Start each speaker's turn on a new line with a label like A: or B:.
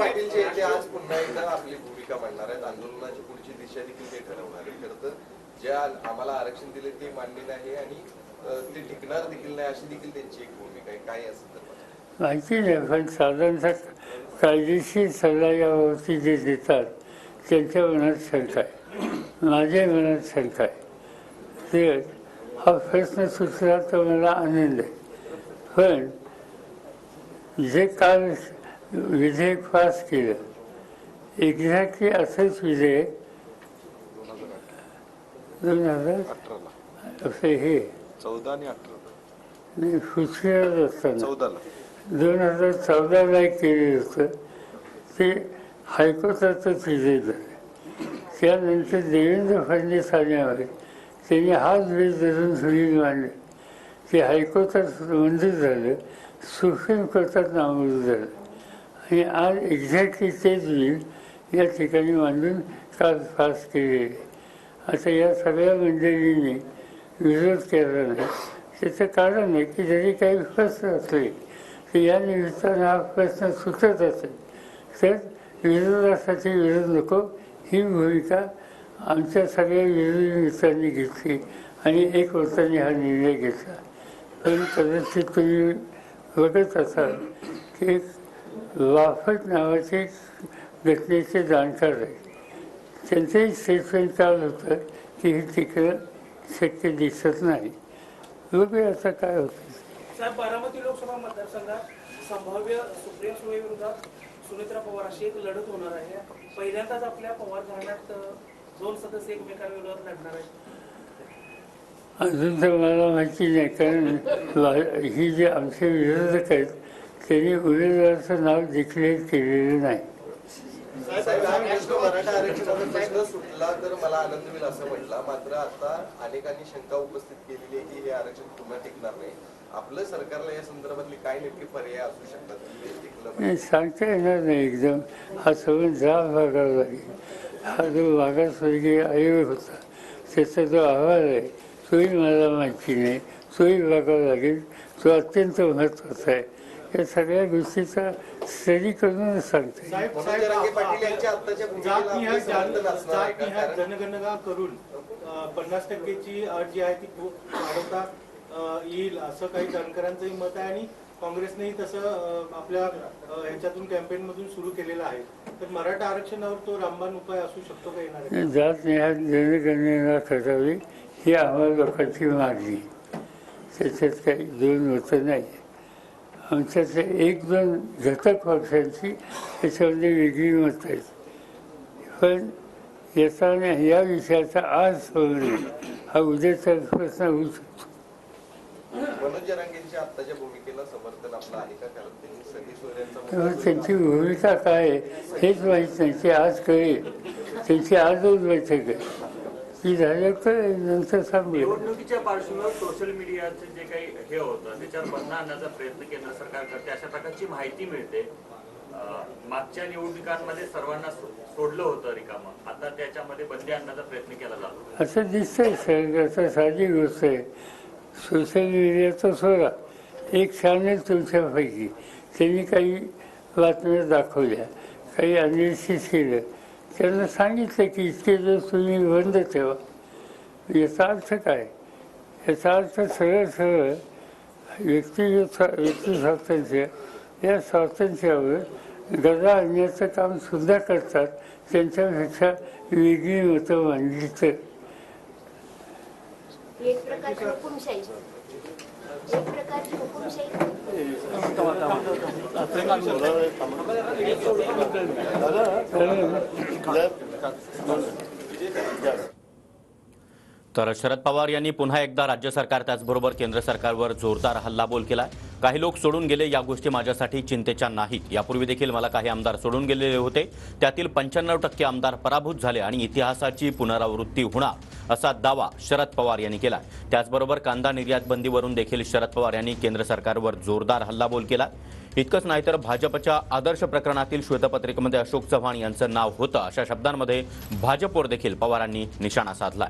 A: पाटील जे ते आज पुन्हा एकदा आपली भूमिका मांडणार आहेत, आंदोलनाची पुढची दिशा देखील ते ठरवणार आहेत. खरं तर जे आम्हाला आरक्षण दिले ते मान्य नाही आणि ते टिकणार देखील नाही अशी देखील त्यांची एक भूमिका आहे. काय असं
B: माहिती नाही, पण साधारणतः कायदेशीर सल्ला यावरती जे देतात त्यांच्या मनात शंका आहे, माझ्या मनात शंका आहे. ते हा प्रश्न सुचला तर मला आनंद आहे. पण जे काल विधेयक पास केलं एक्झॅक्टली असंच विधेयक 2018 असं हे
A: 14 आणि 18
B: नाही सुचलेलं असताना
A: 14ला
B: 2014ला एक केलेलं होतं ते हायकोर्टातच विजय झालं. त्यानंतर देवेंद्र फडणवीस आल्यामुळे त्यांनी हाच वेळ धरून सुनील मांडले. ते हायकोर्टात मंजूर झालं, सुप्रीम कोर्टात नामंजूर झालं आणि आज एक्झॅक्टली तेच बिल या ठिकाणी मांडून काल पास केलेले. आता या सगळ्या मंडळींनी विरोध केला नाही. त्याचं कारण आहे की जरी काही प्रश्न असले तर या निमित्तानं हा प्रश्न सुटत असेल तर विरोधासाठी विरोध नको ही भूमिका आमच्या सगळ्या विरोधी नेत्यांनी घेतली आणि एक वर्षाने हा निर्णय घेतला. पण कदाचित तुम्ही बघत असाल की वाफट नावाचे घटनेचे जाणकार आहे, त्यांचंही स्टेटमेंट काल होतं की हे तिकडं शक्य दिसत नाही. बघूया आता काय होतं.
C: साहेब, बारामती लोकसभा मतदारसंघात संभाव्य सुप्रिया सुळेविरोधात सुनेत्रा पवार अशी एक लढत होणार आहे. पहिल्यांदाच आपल्या पवार घराण्यात 2 सदस्य एकमेकांविरोधात लढणार आहेत.
B: अजून तर मला माहिती नाही, कारण ही जे आमचे विरोधक आहेत त्यांनी उमेदवाराचं नाव डिक्लेअर केलेलं नाही.
A: मराठा आरक्षणाचा प्रश्न सुटला तर मला आनंद होईल असं म्हटलं. मात्र आता अनेकांनी शंका उपस्थित केलेली आहे की हे आरक्षण पुन्हा टिकणार नाही. आपलं सरकारला या संदर्भातली काय नेमके पर्याय असू शकतात?
B: नाही सांगता येणार नाही एकदम. हा सगळं जाब बघावा लागेल. हा जो मागासवर्गीय आयोग होता त्याचा जो अहवाल आहे तोही मला माहिती नाही, तोही बघावा लागेल. तो अत्यंत महत्त्वाचा आहे. या सगळ्या गोष्टीचा स्टडी करूनच सांगते.
C: जनगणना करून 50%ची अट जी आहे ती वाढवता येईल असं काही जाणकारांचंही मत आहे आणि काँग्रेसनेही तसं आपल्या ह्याच्यातून कॅम्पेन मधून सुरू केलेलं आहे. तर मराठा आरक्षणावर तो रामबाण उपाय असू शकतो का येणार?
B: जात निहाय जनगणना करावी ही आम्हाला लोकांची मागणी. त्याच्यात काही दोन होतं नाही. आमच्यातल्या 1-2 घटक पक्षांची त्याच्यामध्ये वेगळी मत आहेत. पण याचा या विषयाचा आज सोडणे हा उद्याचा प्रश्न होऊ शकतो.
A: मनोज जरांगेंच्या आत्ताच्या भूमिकेला समर्थन आपलं आहे का? कारण त्यांनी
B: त्यांची भूमिका काय आहे हेच माहीत नाही. ते आज कळेल. त्यांची आजच बैठक आहे, ती झालं तर नंतर सांगू.
D: निवडणुकीच्या पार्श्वभूमीवर सोशल मीडियाचे जे काही हे होतं त्याच्यावर बंधन आणण्याचा प्रयत्न केंद्र सरकार करते अशा प्रकारची माहिती मिळते. मागच्या निवडणुकांमध्ये सर्वांना सोडलं होतं रिकामं, आता त्याच्यामध्ये बंदी आणण्याचा प्रयत्न केला जातो
B: असं दिसतंय. सर आता साधी गोष्ट आहे. सोशल मीडियाचा सोडा, एक चॅनल तुमच्यापैकी त्यांनी काही बातम्या दाखवल्या, काही अनालिसिस केलं, त्यांना सांगितलं की इतके दिवस तुम्ही बंद ठेवा. याचा अर्थ काय? याचा अर्थ सरळ सरळ व्यक्ती स्वातंत्र्य या स्वातंत्र्यावर गदा आणण्याचं काम सुद्धा करतात. त्यांच्यापेक्षा वेगळी मतं मांडली तर
E: एक प्रकारची हुकुमशाही. एक प्रकारची हुकुमशाही.
F: तर शरद पवार यांनी पुन्हा एकदा राज्य सरकार त्याचबरोबर केंद्र सरकारवर जोरदार हल्लाबोल केला. काही लोक सोडून गेले, या गोष्टी माझ्यासाठी चिंतेच्या नाहीत. यापूर्वी देखील मला काही आमदार सोडून गेलेले होते, त्यातील 95% आमदार पराभूत झाले आणि इतिहासाची पुनरावृत्ती होणार असा दावा शरद पवार यांनी केला. त्याचबरोबर कांदा निर्यात बंदीवरून देखील शरद पवार यांनी केंद्र सरकारवर जोरदार हल्लाबोल केला. इतकंच नाही तर भाजपच्या आदर्श प्रकरणातील श्वेतपत्रिकेमध्ये अशोक चव्हाण यांचं नाव होतं अशा शब्दांमध्ये भाजपवर देखील पवारांनी निशाणा साधला.